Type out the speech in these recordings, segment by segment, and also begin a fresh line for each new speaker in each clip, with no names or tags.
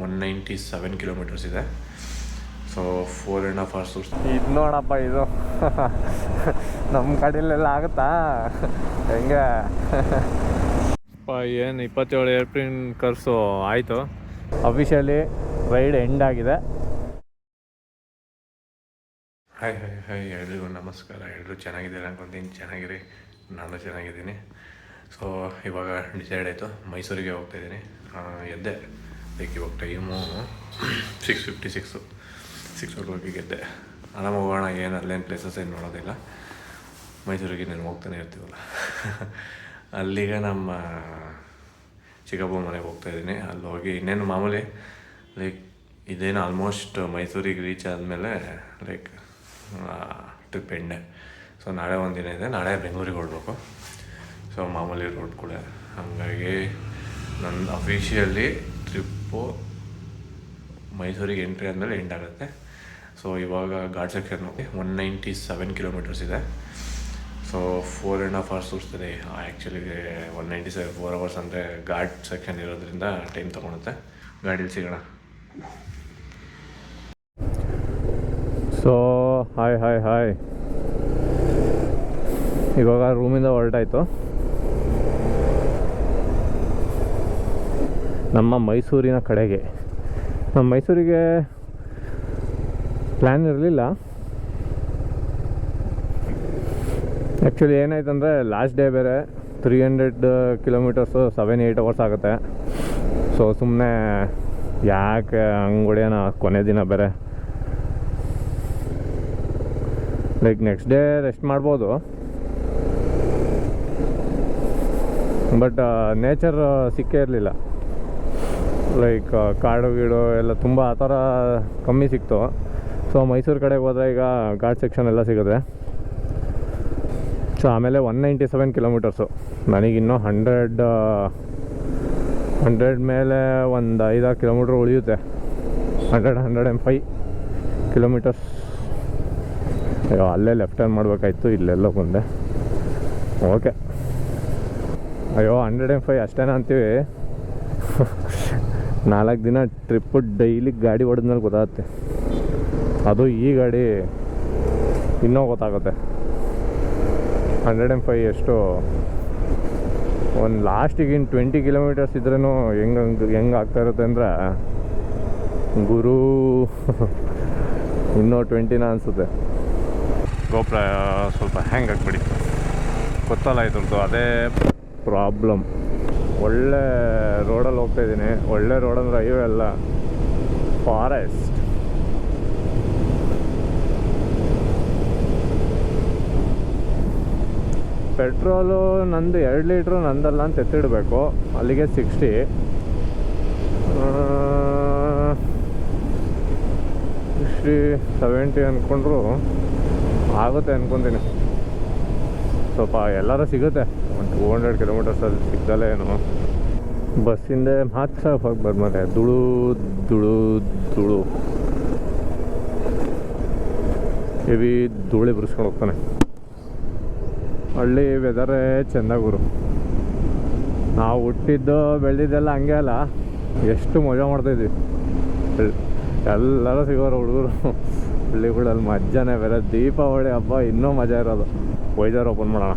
197 kilometres ಇದೆ. So 4.5 hours.
ಇದು ನೋಡಪ್ಪ, ಇದು ನಮ್ಮ ಕಡೆಯಲ್ಲೆಲ್ಲ ಆಗುತ್ತಾ ಹೆಂಗೆ? ಏನು 27 ಏಪ್ರಿಲ್ ಕರ್ಸು ಆಯಿತು. ಅಫಿಷಿಯಲಿ ರೈಡ್ ಎಂಡ್ ಆಗಿದೆ.
ಹಾಯ್ ಎಲ್ರಿಗೂ ನಮಸ್ಕಾರ. ಎಲ್ಲರೂ ಚೆನ್ನಾಗಿದ್ದೀರಾ ಅನ್ಕೊಂತೀನಿ. ಚೆನ್ನಾಗಿರಿ, ನಾನು ಚೆನ್ನಾಗಿದ್ದೀನಿ. ಸೊ ಇವಾಗ ಡಿಸೈಡ್ ಆಯಿತು, ಮೈಸೂರಿಗೆ ಹೋಗ್ತಾಯಿದ್ದೀನಿ. ಎದ್ದೆ ಲೈಕ್ ಇವಾಗ ಟೈಮು 6:56 o'clock ಎದ್ದೆ. ಆರಾಮ ಹೋಗೋಣ, ಏನು ಅಲ್ಲೇನು ಪ್ಲೇಸಸ್ ಏನು ನೋಡೋದಿಲ್ಲ. ಮೈಸೂರಿಗೆ ನಾನು ಹೋಗ್ತಾನೆ ಇರ್ತೀವಲ್ಲ ಅಲ್ಲಿಗೆ ನಮ್ಮ ಚಿಕ್ಕಪ್ಪ ಮನೆಗೆ ಹೋಗ್ತಾಯಿದ್ದೀನಿ. ಅಲ್ಲಿ ಹೋಗಿ ಇನ್ನೇನು ಮಾಮೂಲಿ ಲೈಕ್ ಇದೇನು ಆಲ್ಮೋಸ್ಟ್ ಮೈಸೂರಿಗೆ ರೀಚ್ ಆದಮೇಲೆ ಲೈಕ್ ಟ್ರಿಪ್ ಎಂಡೆ. ಸೊ ನಾಳೆ ಒಂದಿನ ಇದೆ, ನಾಳೆ ಬೆಂಗಳೂರಿಗೆ ಹೊರಡ್ಬೇಕು. ಸೊ ಮಾಮೂಲಿ ರೋಡ್ ಕೂಡ ಹಾಗಾಗಿ ನನ್ನ ಅಫಿಷಿಯಲಿ ಟ್ರಿಪ್ಪು ಮೈಸೂರಿಗೆ ಎಂಟ್ರಿ ಆದಮೇಲೆ ಎಂಡ್ ಆಗುತ್ತೆ. ಸೊ ಇವಾಗ ಘಾಟ್ ಸೆಕ್ಷನ್ 197 ಕಿಲೋಮೀಟರ್ಸ್ ಇದೆ. So 4.5 hours ತೋರಿಸ್ತಿದೆ. ಆ್ಯಕ್ಚುಲಿ 197 4 hours ಅಂದರೆ ಘಾಟ್ ಸೆಕ್ಷನ್ ಇರೋದ್ರಿಂದ ಟೈಮ್ ತೊಗೊಳುತ್ತೆ. ಗಾಡೀಲಿ ಸಿಗೋಣ.
ಸೊ ಹಾಯ್ ಇವಾಗ ರೂಮಿಂದ ಹೊರಟಾಯಿತು. ನಮ್ಮ ಮೈಸೂರಿನ ಕಡೆಗೆ. ನಮ್ಮ ಮೈಸೂರಿಗೆ ಪ್ಲ್ಯಾನ್ ಇರಲಿಲ್ಲ. ಆ್ಯಕ್ಚುಲಿ ಏನಾಯ್ತಂದರೆ ಲಾಸ್ಟ್ ಡೇ ಬೇರೆ 300 ಕಿಲೋಮೀಟರ್ಸು 7-8 hours ಆಗುತ್ತೆ. ಸೊ ಸುಮ್ಮನೆ ಯಾಕೆ ಹಂಗೆ ಹೊಡೆಯೋಣ, ಕೊನೆ ದಿನ ಬೇರೆ. ಲೈಕ್ ನೆಕ್ಸ್ಟ್ ಡೇ ರೆಸ್ಟ್ ಮಾಡ್ಬೋದು, ಬಟ್ ನೇಚರ್ ಸಿಕ್ಕೇ ಇರಲಿಲ್ಲ. ಲೈಕ್ ಕಾಡು ಗೀಡು ಎಲ್ಲ ತುಂಬ ಆ ಥರ ಕಮ್ಮಿ ಸಿಕ್ತು. ಸೊ ಮೈಸೂರು ಕಡೆಗೆ ಹೋದರೆ ಈಗ ಘಾಟ್ ಸೆಕ್ಷನ್ ಎಲ್ಲ ಸಿಗುತ್ತೆ. ಸೊ ಆಮೇಲೆ 197 ಕಿಲೋಮೀಟರ್ಸು. ನನಗಿನ್ನೂ 100 ಮೇಲೆ ಒಂದು 5-6 ಕಿಲೋಮೀಟ್ರ್ ಉಳಿಯುತ್ತೆ. 105 ಕಿಲೋಮೀಟರ್ಸ್. ಅಯ್ಯೋ, ಅಲ್ಲೇ ಲೆಫ್ಟ್ ಟರ್ನ್ ಮಾಡಬೇಕಾಯ್ತು, ಇಲ್ಲೆಲ್ಲ ಬಂದೆ. ಓಕೆ, ಅಯ್ಯೋ 105 ಅಷ್ಟೇನಾ ಅಂತೀವಿ. 4 ದಿನ ಟ್ರಿಪ್ಪು ಡೈಲಿ ಗಾಡಿ ಹೊಡೆದ್ಮೇಲೆ ಗೊತ್ತಾಗುತ್ತೆ. ಅದು ಈ ಗಾಡಿ ಇನ್ನೂ ಗೊತ್ತಾಗುತ್ತೆ. 105 ಎಷ್ಟು ಒಂದು ಲಾಸ್ಟಿಗೆ ಇನ್ನು 20 ಕಿಲೋಮೀಟರ್ಸ್ ಇದ್ರೂ ಹೆಂಗೆ ಆಗ್ತಾ ಇರುತ್ತೆ ಅಂದರೆ ಗುರು ಇನ್ನೂ 20ನ ಅನಿಸುತ್ತೆ. ಗೋಪುರ ಸ್ವಲ್ಪ ಹ್ಯಾಂಗ್ ಆಗಿಬಿಡಿ, ಗೊತ್ತಲ್ಲ ಇದ್ರದ್ದು ಅದೇ ಪ್ರಾಬ್ಲಮ್. ಒಳ್ಳೆ ರೋಡಲ್ಲಿ ಹೋಗ್ತಾಯಿದ್ದೀನಿ. ಒಳ್ಳೆ ರೋಡ್ ಅಂದರೆ ಹೈವೇ ಅಲ್ಲ, ಫಾರೆಸ್ಟ್. ಪೆಟ್ರೋಲು ನಂದು 2 ಲೀಟ್ರು ನಂದಲ್ಲ ಅಂತ ಎತ್ತಿಡಬೇಕು. ಅಲ್ಲಿಗೆ 60 70 ಅಂದ್ಕೊಂಡ್ರು ಆಗುತ್ತೆ ಅಂದ್ಕೊತೀನಿ. ಸ್ವಲ್ಪ ಎಲ್ಲರೂ ಸಿಗುತ್ತೆ. ಒಂದು 200 ಕಿಲೋಮೀಟರ್ಸಲ್ಲಿ ಸಿಗ್ದಲ್ಲೇ ಏನು. ಬಸ್ಸಿಂದ ಮಾತ್ರ ಹೋಗಿ ಬರ್ಮಾರೆ. ಧೂಳು ಹೆವಿ ಧೂಳಿ ಬಿಡಿಸ್ಕೊಂಡು ಹೋಗ್ತಾನೆ. ಹಳ್ಳಿ ವೆದರೇ ಚೆಂದ ಗುರು. ನಾವು ಹುಟ್ಟಿದ್ದು ಬೆಳೆದಿದ್ದೆಲ್ಲ ಹಂಗೆ ಅಲ್ಲ, ಎಷ್ಟು ಮಜಾ ಮಾಡ್ತಾಯಿದ್ವಿ. ಎಲ್ಲರೂ ಸಿಗೋರು ಹುಡುಗರು ಹಳ್ಳಿಗಳಲ್ಲಿ. ಮಜಾನೇ ಬೇರೆ. ದೀಪಾವಳಿ ಹಬ್ಬ ಇನ್ನೂ ಮಜಾ ಇರೋದು. ವೈಜಾರ್ ಓಪನ್ ಮಾಡೋಣ,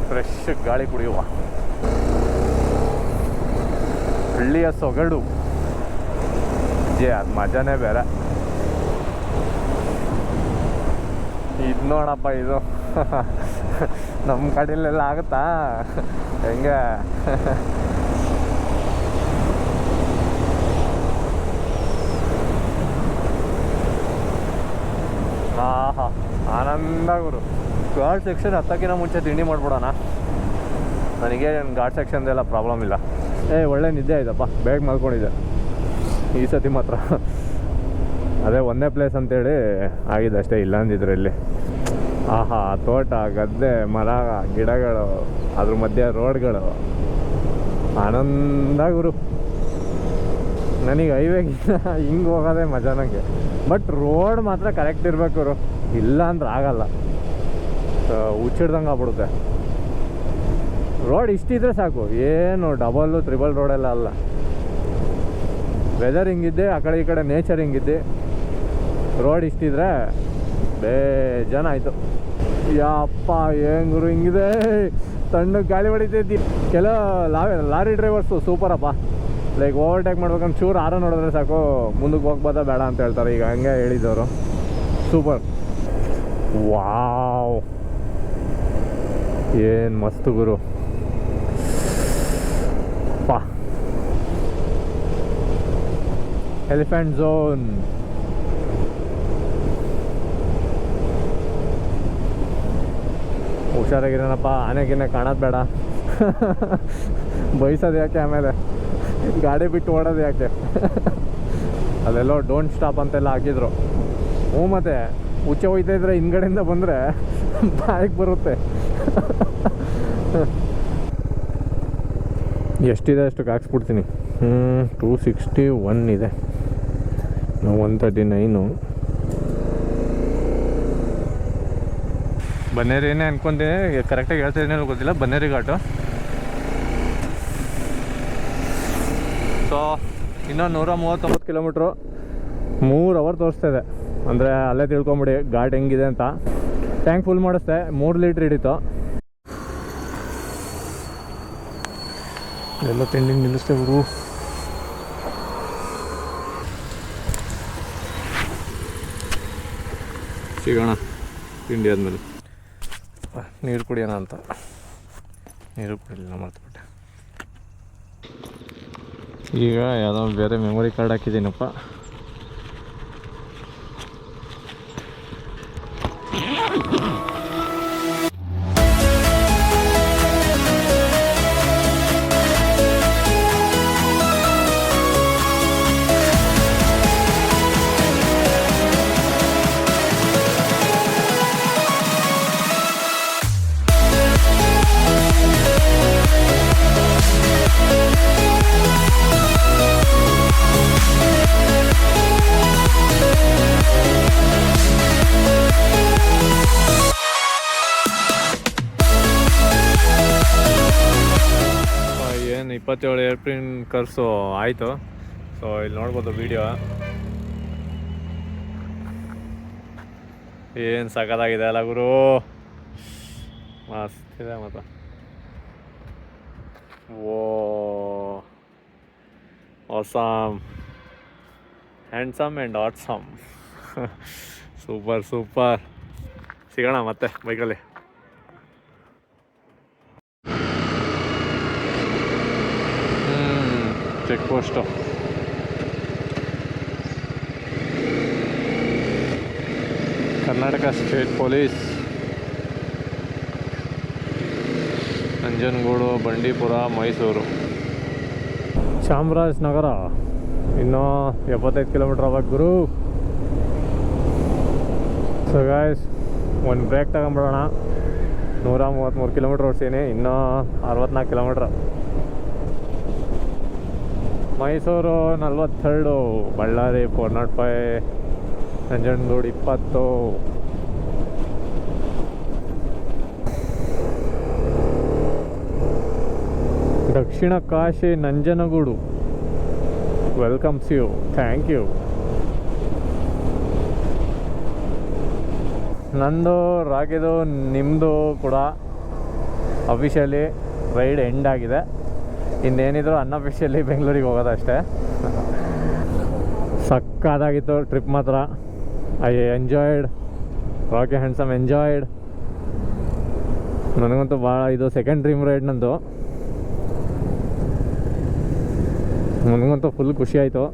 ಫ್ರೆಶ್ ಗಾಳಿ ಕುಡಿಯುವ. ಹಳ್ಳಿಯ ಸೊಗಡು ಅದು ಮಜಾನೇ ಬೇರೆ. ಇದು ನೋಡಪ್ಪ, ಇದು ನಮ್ಮ ಕಡೆಯಲ್ಲೆಲ್ಲ ಆಗುತ್ತಾ ಹೆಂಗೆ? ಆನಂದ ಗುರು. ಘಾಟ್ ಸೆಕ್ಷನ್ ಹತ್ತಕ್ಕಿಂತ ಮುಂಚೆ ತಿಂಡಿ ಮಾಡ್ಬಿಡೋಣ. ನನಗೆ ಘಾಟ್ ಸೆಕ್ಷನ್ದೆಲ್ಲ ಪ್ರಾಬ್ಲಮ್ ಇಲ್ಲ. ಒಳ್ಳೆ ನಿದ್ದೆ ಆಯ್ತಪ್ಪ, ಬೇಗ ಮಲ್ಕೊಂಡಿದ್ದೆ ಈ ಸತಿ ಮಾತ್ರ. ಅದೇ ಒಂದೇ ಪ್ಲೇಸ್ ಅಂತೇಳಿ ಆಗಿದೆ ಅಷ್ಟೇ, ಇಲ್ಲ ಅಂದಿದ್ರು ಇಲ್ಲಿ. ತೋಟ, ಗದ್ದೆ, ಮರ, ಗಿಡಗಳು, ಅದ್ರ ಮಧ್ಯೆ ರೋಡ್ಗಳು, ಆನಂದ ಗುರು. ನನಗೆ ಹೈವೇಗಿಂತ ಹಿಂಗೆ ಹೋಗೋದೇ ಮಜಾ ನನಗೆ. ಬಟ್ ರೋಡ್ ಮಾತ್ರ ಕರೆಕ್ಟ್ ಇರಬೇಕು ಗುರು, ಇಲ್ಲ ಅಂದ್ರೆ ಆಗಲ್ಲ. ಹುಚ್ಚಿಡ್ದಂಗೆ ಆಗ್ಬಿಡುತ್ತೆ. ರೋಡ್ ಇಷ್ಟಿದ್ರೆ ಸಾಕು, ಏನು ಡಬಲ್ಲು ತ್ರಿಬಲ್ ರೋಡೆಲ್ಲ ಅಲ್ಲ. ವೆದರ್ ಹಿಂಗಿದ್ದೆ, ಆ ಕಡೆ ಈ ಕಡೆ ನೇಚರ್ ಹಿಂಗಿದ್ದೆ, ರೋಡ್ ಇಷ್ಟಿದ್ರೆ ಬೇಜಾನ ಆಯಿತು. ಯಪ್ಪ ಹೆಂಗ್ರು ಹಿಂಗಿದೆ, ತಣ್ಣಗೆ ಗಾಳಿ ಹೊಡಿತೈತಿ. ಕೆಲವು ಲಾರಿ ಡ್ರೈವರ್ಸು ಸೂಪರಪ್ಪ. ಲೈಕ್ ಓವರ್ಟೇಕ್ ಮಾಡ್ಬೇಕಂದ್ರೆ ಚೂರು ಆರೋ ನೋಡಿದ್ರೆ ಸಾಕು, ಮುಂದಕ್ಕೆ ಹೋಗ್ಬೋದಾ ಬೇಡ ಅಂತ ಹೇಳ್ತಾರೆ. ಈಗ ಹಂಗೆ ಹೇಳಿದವರು, ಸೂಪರ್. ವಾವ್, ಏನು ಮಸ್ತು ಗುರು ಪಾ. Elephant zone. ಹುಷಾರಾಗಿರೋಣಪ್ಪ, ಆನೆಗಿನ್ನ ಕಾಣೋದು ಬೇಡ. ಬೈಸೋದು ಯಾಕೆ, ಆಮೇಲೆ ಗಾಡಿ ಬಿಟ್ಟು ಓಡೋದು ಯಾಕೆ. ಅಲ್ಲೆಲ್ಲೋ ಡೋಂಟ್ ಸ್ಟಾಪ್ ಅಂತೆಲ್ಲ ಹಾಕಿದ್ರು. ಹ್ಞೂ, ಮತ್ತೆ ಉಚ್ಚೆ ಹೋಯ್ತಾ ಇದ್ರೆ ಹಿಂದ್ಗಡೆಯಿಂದ ಬಂದರೆ ಬಾಯಿಗೆ ಬರುತ್ತೆ. ಎಷ್ಟಿದೆ ಅಷ್ಟಕ್ಕೆ ಹಾಕ್ಸ್ಬಿಡ್ತೀನಿ. 261 ಇದೆ, 139. ಬನ್ನೇರಿನೇ ಅನ್ಕೊಂತೀನಿ, ಕರೆಕ್ಟಾಗಿ ಹೇಳ್ತಿದ್ದೀನಿ ಗೊತ್ತಿಲ್ಲ. ಬನ್ನೇರಿ ಘಾಟು. ಸೊ ಇನ್ನೂ 139 ಕಿಲೋಮೀಟ್ರು, 3 ಅವರ್ ತೋರಿಸ್ತಾ ಇದೆ. ಅಂದರೆ ಅಲ್ಲೇ ತಿಳ್ಕೊಂಬಿಡಿ ಘಾಟ್ ಹೆಂಗಿದೆ ಅಂತ. ಟ್ಯಾಂಕ್ ಫುಲ್ ಮಾಡಿಸ್ದೆ, 3 ಲೀಟ್ರ್ ಹಿಡಿತು. ಎಲ್ಲ ತಿಂಡಿ ನಿಲ್ಲಿಸ್ತೇವ್ರು. ಸಿಗೋಣ ತಿಂಡಿ ಆದಮೇಲೆ. ನೀರು ಕುಡಿಯೋಣ ಅಂತ, ನೀರು ಕುಡಿಲಿಲ್ಲ, ಮರ್ತುಬಿಟ್ಟೆ. ಈಗ ಯಾವುದೋ ಬೇರೆ ಮೆಮೊರಿ ಕಾರ್ಡ್ ಹಾಕಿದ್ದೀನಪ್ಪ. ಏನು 27 ಏರ್ಪ್ಲೇನ್ ಕರ್ಸು ಆಯಿತು. ಸೊ ಇಲ್ಲಿ ನೋಡ್ಬೋದು ವೀಡಿಯೋ, ಏನು ಸಖತ್ತಾಗಿದೆ ಅಲ್ಲ ಗುರು, ಮಸ್ತ್ ಇದೆ ಮತ್ತು. Oh awesome, handsome and awesome. Super super. ಸಿಗೋಣ ಮತ್ತೆ ಬೈಕಲ್ಲಿ. Check post. Karnataka state police, Nanjangud, Bandipur, Mysuru. Chamarajanagar ಇನ್ನೂ 75 ಕಿಲೋಮೀಟ್ರ್ ಅವಾಗ ಗುರು. ಸೊ ಗಾಯ್ಸ್, ಒಂದು ಬ್ರೇಕ್ ತಗೊಂಬಿಡೋಣ. 133 ಕಿಲೋಮೀಟ್ರ್ ಓಡಿಸೀನಿ, ಇನ್ನೂ 64 kilometre. Mysuru 42, Ballari 405, Nanjangud 20. Dakshina Kashi Nanjangud welcomes you, thank you. ನಂದು ರಾಗಿದು ನಿಮ್ಮದು ಕೂಡ ಅಫಿಷಿಯಲಿ ರೈಡ್ ಎಂಡ್ ಆಗಿದೆ. ಇನ್ನೇನಿದ್ರು ಅನ್ಅಫಿಷಿಯಲಿ ಬೆಂಗಳೂರಿಗೆ ಹೋಗೋದಷ್ಟೇ. ಸಕ್ಕತ್ತಾಗಿತ್ತು ಟ್ರಿಪ್ ಮಾತ್ರ. I enjoyed, Rocky handsome enjoyed. ನನಗಂತೂ ಭಾಳ ಇದು ಸೆಕೆಂಡ್ ಡ್ರೀಮ್ ರೈಡ್ ನಂದು. ನನಗಂತೂ ಫುಲ್ ಖುಷಿ ಆಯಿತು.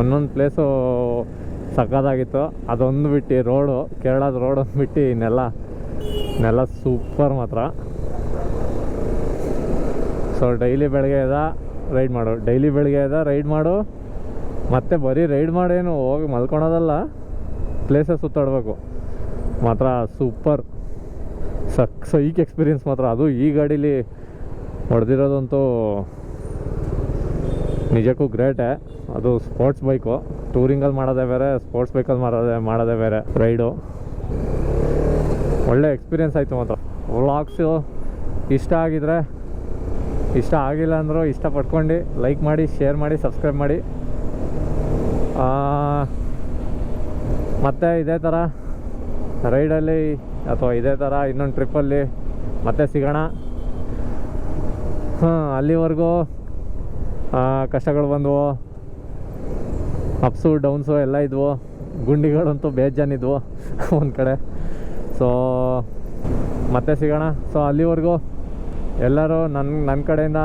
ಒಂದೊಂದು ಪ್ಲೇಸು ಸಕ್ಕತ್ತಾಗಿತ್ತು. ಅದೊಂದು ಬಿಟ್ಟು ರೋಡು, ಕೇರಳದ ರೋಡ್ ಒಂದು ಬಿಟ್ಟು ನೆಲ ಸೂಪರ್ ಮಾತ್ರ. ಸೊ ಡೈಲಿ ಬೆಳಗ್ಗೆ ರೈಡ್ ಮಾಡು, ಮತ್ತು ಬರೀ ರೈಡ್ ಮಾಡೇನು ಹೋಗಿ ಮಲ್ಕೊಳೋದಲ್ಲ, ಪ್ಲೇಸಸ್ ಸುತ್ತಾಡಬೇಕು ಮಾತ್ರ. ಸೂಪರ್ ಸೈಕ್ ಎಕ್ಸ್ಪೀರಿಯನ್ಸ್ ಮಾತ್ರ. ಅದು ಈ ಗಾಡೀಲಿ ಹೊಡೆದಿರೋದಂತೂ ನಿಜಕ್ಕೂ ಗ್ರೇಟೇ. ಅದು ಸ್ಪೋರ್ಟ್ಸ್ ಬೈಕು, ಟೂರಿಂಗಲ್ಲಿ ಮಾಡೋದೇ ಬೇರೆ, ಸ್ಪೋರ್ಟ್ಸ್ ಬೈಕಲ್ಲಿ ಮಾಡೋದೇ ಬೇರೆ ರೈಡು. ಒಳ್ಳೆ ಎಕ್ಸ್ಪೀರಿಯನ್ಸ್ ಆಯಿತು ಮಾತ್ರ. ವ್ಲಾಗ್ಸು ಇಷ್ಟ ಆಗಿದ್ರೆ, ಇಷ್ಟ ಆಗಿಲ್ಲ ಅಂದರೂ ಇಷ್ಟಪಟ್ಕೊಂಡು ಲೈಕ್ ಮಾಡಿ, ಶೇರ್ ಮಾಡಿ, ಸಬ್ಸ್ಕ್ರೈಬ್ ಮಾಡಿ. ಮತ್ತು ಇದೇ ಥರ ರೈಡಲ್ಲಿ ಅಥವಾ ಇದೇ ಥರ ಇನ್ನೊಂದು ಟ್ರಿಪ್ಪಲ್ಲಿ ಮತ್ತೆ ಸಿಗೋಣ. ಅಲ್ಲಿವರೆಗೂ ಕಷ್ಟಗಳು ಬಂದವು, ಅಪ್ಸು ಡೌನ್ಸು ಎಲ್ಲ ಇದ್ವು, ಗುಂಡಿಗಳಂತೂ ಬೇಜಾನಿದ್ವು ಒಂದು ಕಡೆ. ಸೊ ಮತ್ತೆ ಸಿಗೋಣ. ಸೊ ಅಲ್ಲಿವರೆಗೂ ಎಲ್ಲರೂ ನನ್ನ ಕಡೆಯಿಂದ,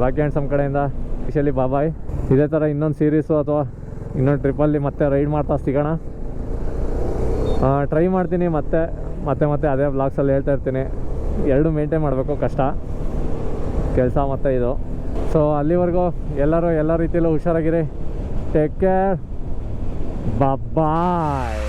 ರಾಕಿ ಆ್ಯಂಡ್ ಸಮ್ ಕಡೆಯಿಂದ ಸ್ಪೆಷಲಿ ಬಾಯ್. ಇದೇ ಥರ ಇನ್ನೊಂದು ಸೀರೀಸು ಅಥವಾ ಇನ್ನೊಂದು ಟ್ರಿಪ್ಪಲ್ಲಿ ಮತ್ತೆ ರೈಡ್ ಮಾಡ್ತಾ ಸಿಗೋಣ. ಟ್ರೈ ಮಾಡ್ತೀನಿ ಮತ್ತೆ ಅದೇ ವ್ಲಾಗ್ಸಲ್ಲಿ ಹೇಳ್ತಾ ಇರ್ತೀನಿ. ಎರಡು ಮೇಂಟೈನ್ ಮಾಡಬೇಕು, ಕಷ್ಟ ಕೆಲಸ ಮತ್ತು ಇದು. ಸೊ ಅಲ್ಲಿವರೆಗೂ ಎಲ್ಲರೂ ಎಲ್ಲ ರೀತಿಯಲ್ಲೂ ಹುಷಾರಾಗಿರಿ. ಟೇಕ್ ಕೇರ್, ಬಾಯ್.